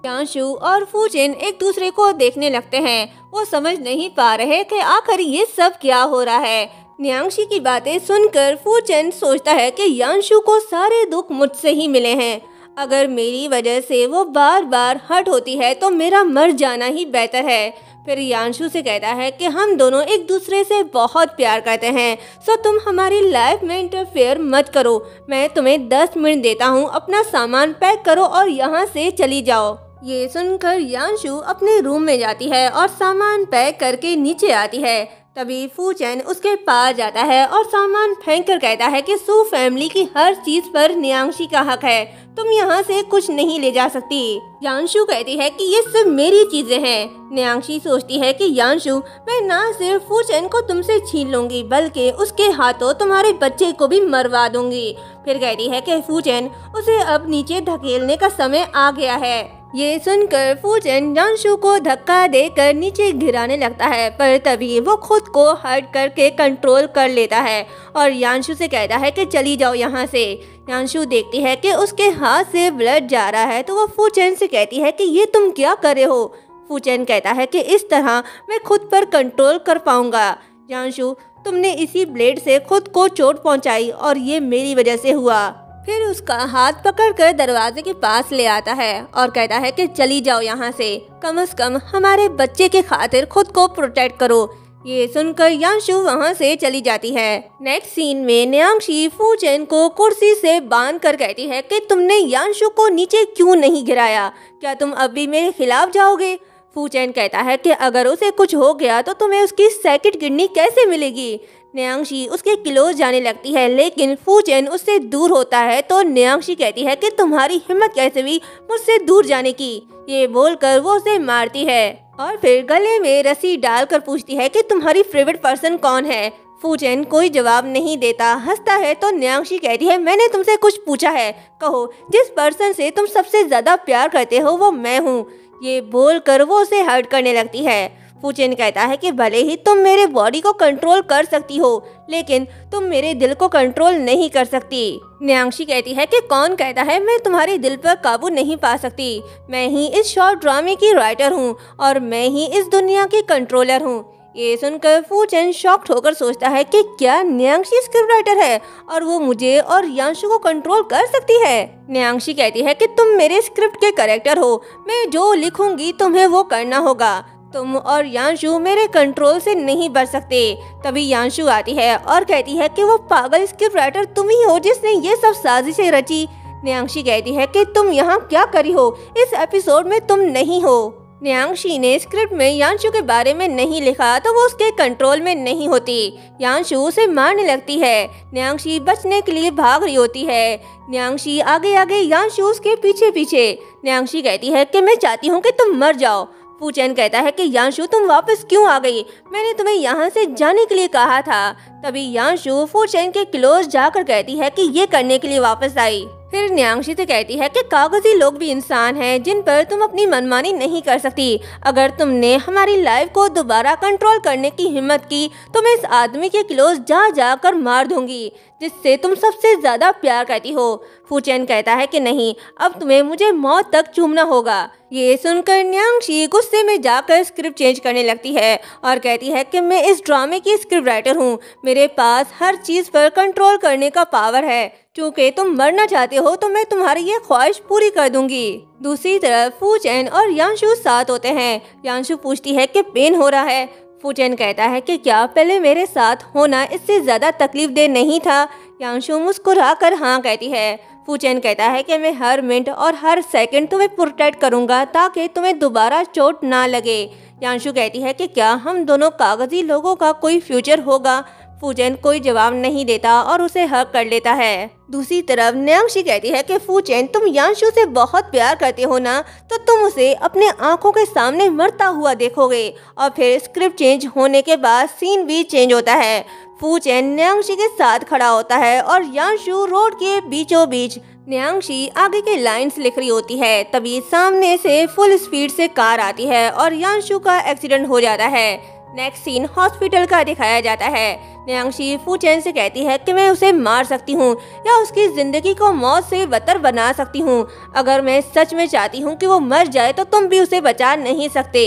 यांशु और फूचेन एक दूसरे को देखने लगते हैं। वो समझ नहीं पा रहे कि आखिर ये सब क्या हो रहा है। न्यांक्षी की बातें सुनकर फूचेन सोचता है कि यांशु को सारे दुख मुझसे ही मिले हैं। अगर मेरी वजह से वो बार बार हर्ट होती है तो मेरा मर जाना ही बेहतर है। फिर यांशु से कहता है कि हम दोनों एक दूसरे से बहुत प्यार करते हैं, सो तुम हमारी लाइफ में इंटरफेयर मत करो। मैं तुम्हें 10 मिनट देता हूँ, अपना सामान पैक करो और यहाँ से चली जाओ। ये सुनकर यांशु अपने रूम में जाती है और सामान पैक करके नीचे आती है। तभी फूचेन उसके पास जाता है और सामान फेंक कर कहता है कि सू फैमिली की हर चीज पर न्यांक्षी का हक है, तुम यहाँ से कुछ नहीं ले जा सकती। यांशु कहती है कि ये सब मेरी चीजें हैं। न्यांक्षी सोचती है कि यांशु, मैं ना सिर्फ फूचेन को तुमसे छीन लूंगी बल्कि उसके हाथों तुम्हारे बच्चे को भी मरवा दूंगी। फिर कहती है कि फूचेन, उसे अब नीचे धकेलने का समय आ गया है। ये सुनकर फूचेन यांशु को धक्का देकर नीचे गिराने लगता है, पर तभी वो खुद को हर्ट करके कंट्रोल कर लेता है और यांशु से कहता है कि चली जाओ यहाँ से। यांशु देखती है कि उसके हाथ से ब्लड जा रहा है तो वो फूचेन से कहती है कि ये तुम क्या कर रहे हो। फूचेन कहता है कि इस तरह मैं खुद पर कंट्रोल कर पाऊंगा। यांशु, तुमने इसी ब्लेड से खुद को चोट पहुंचाई और ये मेरी वजह से हुआ। फिर उसका हाथ पकड़कर दरवाजे के पास ले आता है और कहता है कि चली जाओ यहाँ से, कम से कम हमारे बच्चे के खातिर खुद को प्रोटेक्ट करो। ये सुनकर यांशु वहाँ से चली जाती है। नेक्स्ट सीन में न्यांक्षी फूचेन को कुर्सी से बांध कर कहती है कि तुमने यांशु को नीचे क्यों नहीं गिराया, क्या तुम अब भी मेरे खिलाफ जाओगे। फूचेन कहता है कि अगर उसे कुछ हो गया तो तुम्हें उसकी सेकंड किडनी कैसे मिलेगी। न्यांक्षी उसके क्लोज जाने लगती है लेकिन फूचेन उससे दूर होता है तो न्यांक्षी कहती है कि तुम्हारी हिम्मत कैसे हुई मुझसे दूर जाने की। ये बोलकर वो उसे मारती है और फिर गले में रस्सी डालकर पूछती है कि तुम्हारी फेवरेट पर्सन कौन है। फूचेन कोई जवाब नहीं देता, हंसता है तो न्यांक्षी कहती है मैंने तुमसे कुछ पूछा है, कहो जिस पर्सन से तुम सबसे ज्यादा प्यार करते हो वो मैं हूँ। ये बोलकर वो उसे हर्ट करने लगती है। फूचेन कहता है कि भले ही तुम मेरे बॉडी को कंट्रोल कर सकती हो लेकिन तुम मेरे दिल को कंट्रोल नहीं कर सकती। न्यांक्षी कहती है कि कौन कहता है मैं तुम्हारे दिल पर काबू नहीं पा सकती, मैं ही इस शॉर्ट ड्रामे की राइटर हूँ और मैं ही इस दुनिया की कंट्रोलर हूँ। ये सुनकर फूचेन शॉक्ड होकर सोचता है कि क्या न्यांक्षी स्क्रिप्ट राइटर है और वो मुझे और यांशु को कंट्रोल कर सकती है। न्यांक्षी कहती है कि तुम मेरे स्क्रिप्ट के कैरेक्टर हो, मैं जो लिखूंगी तुम्हें वो करना होगा, तुम और यांशु मेरे कंट्रोल से नहीं बच सकते। तभी यांशु आती है और कहती है कि वो पागल स्क्रिप्ट राइटर तुम ही हो जिसने ये सब साजिशें रची। न्यांक्षी कहती है कि तुम यहाँ क्या करी हो, इस एपिसोड में तुम नहीं हो। न्यांक्षी ने स्क्रिप्ट में यांशु के बारे में नहीं लिखा तो वो उसके कंट्रोल में नहीं होती। यांशु उसे मारने लगती है। न्यांक्षी बचने के लिए भाग रही होती है। न्यांक्षी आगे आगे, यांशु उसके पीछे पीछे। न्यांक्षी कहती है कि मैं चाहती हूँ कि तुम मर जाओ। फूचेन कहता है कि यांशु तुम वापस क्यों आ गई, मैंने तुम्हें यहाँ से जाने के लिए कहा था। तभी यांशु फूचेन के क्लोज जाकर कहती है कि ये करने के लिए वापस आई। फिर न्यांक्षी से कहती है कि कागजी लोग भी इंसान हैं जिन पर तुम अपनी मनमानी नहीं कर सकती। अगर तुमने हमारी लाइफ को दोबारा कंट्रोल करने की हिम्मत की तो मैं इस आदमी के क्लोज जा जाकर मार दूंगी जिससे तुम सबसे ज्यादा प्यार करती हो। फूचेन कहता है कि नहीं, अब तुम्हें मुझे मौत तक चूमना होगा। ये सुनकर न्यांक्षी गुस्से में जाकर स्क्रिप्ट चेंज करने लगती है और कहती है कि मैं इस ड्रामे की स्क्रिप्ट राइटर हूँ, मेरे पास हर चीज पर कंट्रोल करने का पावर है। चूँकि तुम मरना चाहते हो तो मैं तुम्हारी ये ख्वाहिश पूरी कर दूंगी। दूसरी तरफ फूचेन और यांशु साथ होते हैं। यांशु पूछती है कि पेन हो रहा है। फूचेन कहता है कि क्या पहले मेरे साथ होना इससे ज्यादा तकलीफ दे नहीं था। यांशु मुस्कुराकर हाँ कहती है। फूचेन कहता है कि मैं हर मिनट और हर सेकंड तुम्हें प्रोटेक्ट करूंगा ताकि तुम्हें दोबारा चोट ना लगे। यांशु कहती है कि क्या हम दोनों कागजी लोगों का कोई फ्यूचर होगा। फूचेन कोई जवाब नहीं देता और उसे हक कर लेता है। दूसरी तरफ न्यांक्षी कहती है कि फूचेन तुम यांशु से बहुत प्यार करते हो ना, तो तुम उसे अपने आंखों के सामने मरता हुआ देखोगे। और फिर स्क्रिप्ट चेंज होने के बाद सीन भी चेंज होता है। फूचेन न्यांक्षी के साथ खड़ा होता है और यांशु रोड के बीचों बीच। न्यांक्षी आगे के लाइंस लिख रही होती है, तभी सामने से फुल स्पीड से कार आती है और यांशु का एक्सीडेंट हो जाता है। नेक्स्ट सीन हॉस्पिटल का दिखाया जाता है। न्याङशी फूचेन से कहती है कि मैं उसे मार सकती हूँ या उसकी जिंदगी को मौत से बदतर बना सकती हूँ। अगर मैं सच में चाहती हूँ कि वो मर जाए तो तुम भी उसे बचा नहीं सकते।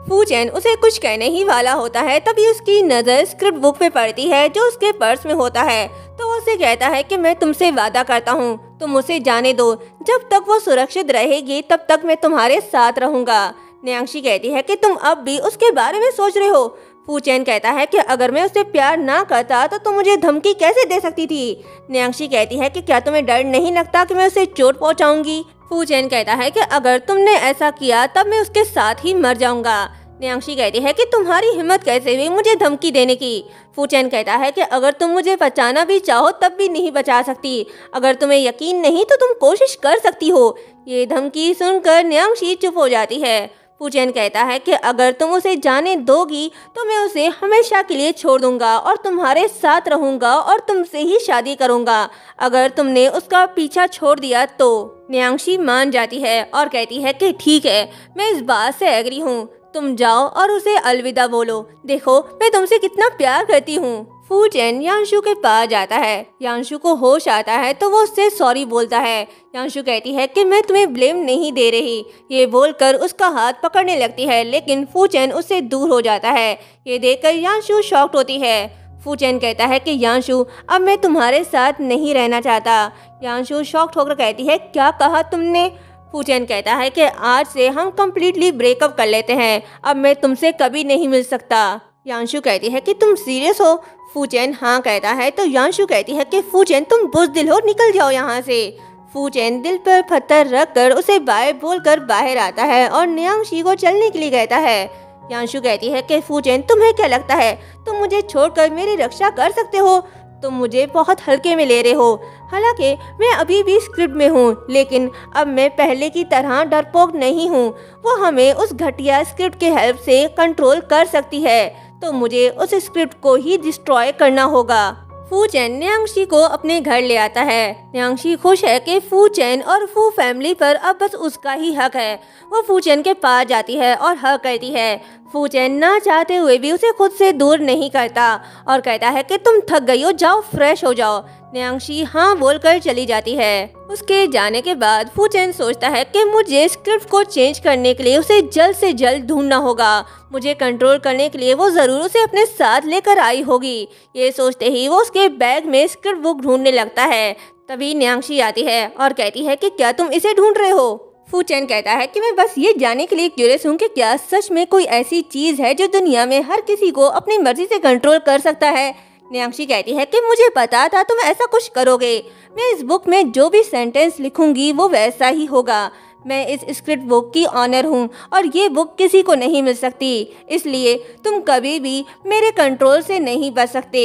फूचेन उसे कुछ कहने ही वाला होता है, तभी उसकी नज़र स्क्रिप्ट बुक पे पड़ती है जो उसके पर्स में होता है। तो वो उसे कहता है कि मैं तुमसे वादा करता हूँ, तुम उसे जाने दो, जब तक वो सुरक्षित रहेगी तब तक मैं तुम्हारे साथ रहूंगा। न्याङशी कहती है कि तुम अब भी उसके बारे में सोच रहे हो। फूचेन कहता है कि अगर मैं उसे प्यार ना करता तो तुम मुझे धमकी कैसे दे सकती थी। न्याङशी कहती है कि क्या तुम्हें डर नहीं लगता कि मैं उसे चोट पहुंचाऊंगी। फूचेन कहता है कि अगर तुमने ऐसा किया तब मैं उसके साथ ही मर जाऊंगा। न्याङशी कहती है कि तुम्हारी हिम्मत कैसे हुई मुझे धमकी देने की। फूचेन कहता है कि अगर तुम मुझे बचाना भी चाहो तब भी नहीं बचा सकती। अगर तुम्हें यकीन नहीं तो तुम कोशिश कर सकती हो। ये धमकी सुनकर न्याङशी चुप हो जाती है। फूचेन कहता है कि अगर तुम उसे जाने दोगी तो मैं उसे हमेशा के लिए छोड़ दूंगा और तुम्हारे साथ रहूंगा और तुमसे ही शादी करूंगा। अगर तुमने उसका पीछा छोड़ दिया तो। न्याङशी मान जाती है और कहती है कि ठीक है, मैं इस बात से एग्री हूँ, तुम जाओ और उसे अलविदा बोलो। देखो मैं तुमसे कितना प्यार करती हूँ। फूचेन यांशु के पास जाता है। यांशु को होश आता है तो वो उससे सॉरी बोलता है। यांशु कहती है कि मैं तुम्हें ब्लेम नहीं दे रही। ये बोलकर उसका हाथ पकड़ने लगती है, लेकिन फूचेन उससे दूर हो जाता है। ये देखकर यांशु शॉक्ड होती है। फूचेन कहता है कि यांशु अब मैं तुम्हारे साथ नहीं रहना चाहता। यांशु शॉक्ड होकर कहती है क्या कहा तुमने। फूचेन कहता है कि आज से हम कम्प्लीटली ब्रेकअप कर लेते हैं, अब मैं तुमसे कभी नहीं मिल सकता। यांशु कहती है कि तुम सीरियस हो। फूचेन हाँ कहता है तो यांशु कहती है कि फूचेन तुम बुज़दिल हो, निकल जाओ यहाँ से। फूचेन दिल पर पत्थर रखकर उसे बाय बोलकर बाहर आता है और न्याङशी को चलने के लिए कहता है। यांशु कहती है कि फूचेन तुम्हें क्या लगता है तुम मुझे छोड़कर मेरी रक्षा कर सकते हो? तुम मुझे बहुत हल्के में ले रहे हो। हालांकि मैं अभी भी स्क्रिप्ट में हूँ, लेकिन अब मैं पहले की तरह डरपोक नहीं हूँ। वो हमें उस घटिया स्क्रिप्ट के हेल्प से कंट्रोल कर सकती है, तो मुझे उस स्क्रिप्ट को ही डिस्ट्रॉय करना होगा। फूचेन न्याङशी को अपने घर ले आता है। न्याङशी खुश है कि फूचेन और फू फैमिली पर अब बस उसका ही हक है। वो फूचेन के पास जाती है और हक करती है। फूचेन ना चाहते हुए भी उसे खुद से दूर नहीं करता और कहता है कि तुम थक गई हो, जाओ फ्रेश हो जाओ। न्याङशी हाँ बोलकर चली जाती है। उसके जाने के बाद फूचेन सोचता है कि मुझे स्क्रिप्ट को चेंज करने के लिए उसे जल्द से जल्द ढूंढना होगा। मुझे कंट्रोल करने के लिए वो ज़रूर उसे अपने साथ लेकर आई होगी। ये सोचते ही वो उसके बैग में स्क्रिप्ट बुक ढूंढने लगता है। तभी न्याङशी आती है और कहती है कि क्या तुम इसे ढूंढ रहे हो? फूचेन कहता है कि मैं बस ये जानने के लिए क्यूरियस हूँ कि क्या सच में कोई ऐसी चीज़ है जो दुनिया में हर किसी को अपनी मर्जी से कंट्रोल कर सकता है। न्याङशी कहती है कि मुझे पता था तुम ऐसा कुछ करोगे। मैं इस बुक में जो भी सेंटेंस लिखूंगी वो वैसा ही होगा। मैं इस स्क्रिप्ट बुक की ऑनर हूँ और ये बुक किसी को नहीं मिल सकती, इसलिए तुम कभी भी मेरे कंट्रोल से नहीं बच सकते।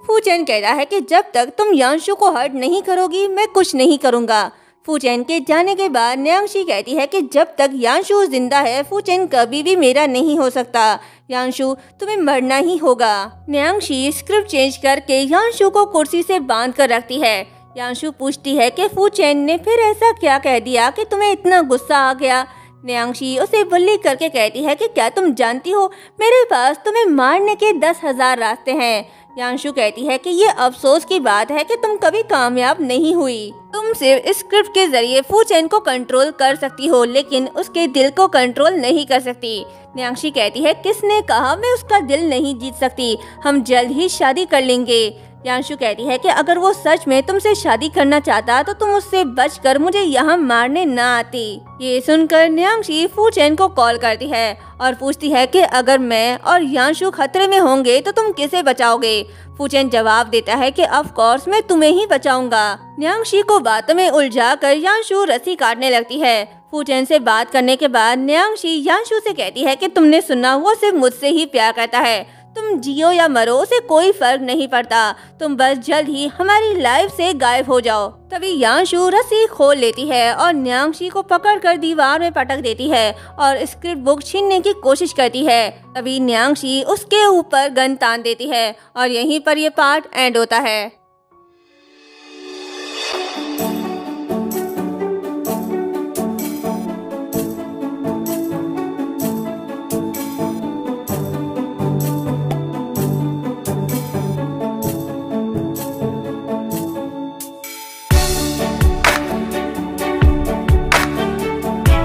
फूचेन कहता है कि जब तक तुम यांशु को हर्ट नहीं करोगी मैं कुछ नहीं करूँगा। फूचेन के जाने के बाद न्याङशी कहती है कि जब तक यांशु जिंदा है फूचेन कभी भी मेरा नहीं हो सकता। यांशु तुम्हें मरना ही होगा। न्याङशी स्क्रिप्ट चेंज करके यांशु को कुर्सी से बांध कर रखती है। यांशु पूछती है कि फूचेन ने फिर ऐसा क्या कह दिया कि तुम्हें इतना गुस्सा आ गया। न्याङशी उसे बुल्ली करके कहती है कि क्या तुम जानती हो मेरे पास तुम्हें मारने के 10,000 रास्ते हैं। यांशु कहती है कि ये अफसोस की बात है कि तुम कभी कामयाब नहीं हुई। तुम सिर्फ स्क्रिप्ट के जरिए फूचेन को कंट्रोल कर सकती हो, लेकिन उसके दिल को कंट्रोल नहीं कर सकती। न्याङशी कहती है किसने कहा मैं उसका दिल नहीं जीत सकती, हम जल्द ही शादी कर लेंगे। यांशु कहती है कि अगर वो सच में तुमसे शादी करना चाहता तो तुम उससे बचकर मुझे यहाँ मारने ना आती। ये सुनकर न्याङशी फूचेन को कॉल करती है और पूछती है कि अगर मैं और यांशु खतरे में होंगे तो तुम किसे बचाओगे। फूचेन जवाब देता है कि ऑफ कोर्स मैं तुम्हें ही बचाऊंगा। न्याङशी को बातों में उलझाकर यांशु रस्सी काटने लगती है। फूचेन से बात करने के बाद न्याङशी यांशु से कहती है कि तुमने सुना वो सिर्फ मुझसे ही प्यार करता है, तुम जियो या मरो उसे कोई फर्क नहीं पड़ता, तुम बस जल्द ही हमारी लाइफ से गायब हो जाओ। तभी यांशु रस्सी खोल लेती है और न्याङशी को पकड़कर दीवार में पटक देती है और स्क्रिप्ट बुक छीनने की कोशिश करती है। तभी न्याङशी उसके ऊपर गन तान देती है और यहीं पर ये पार्ट एंड होता है।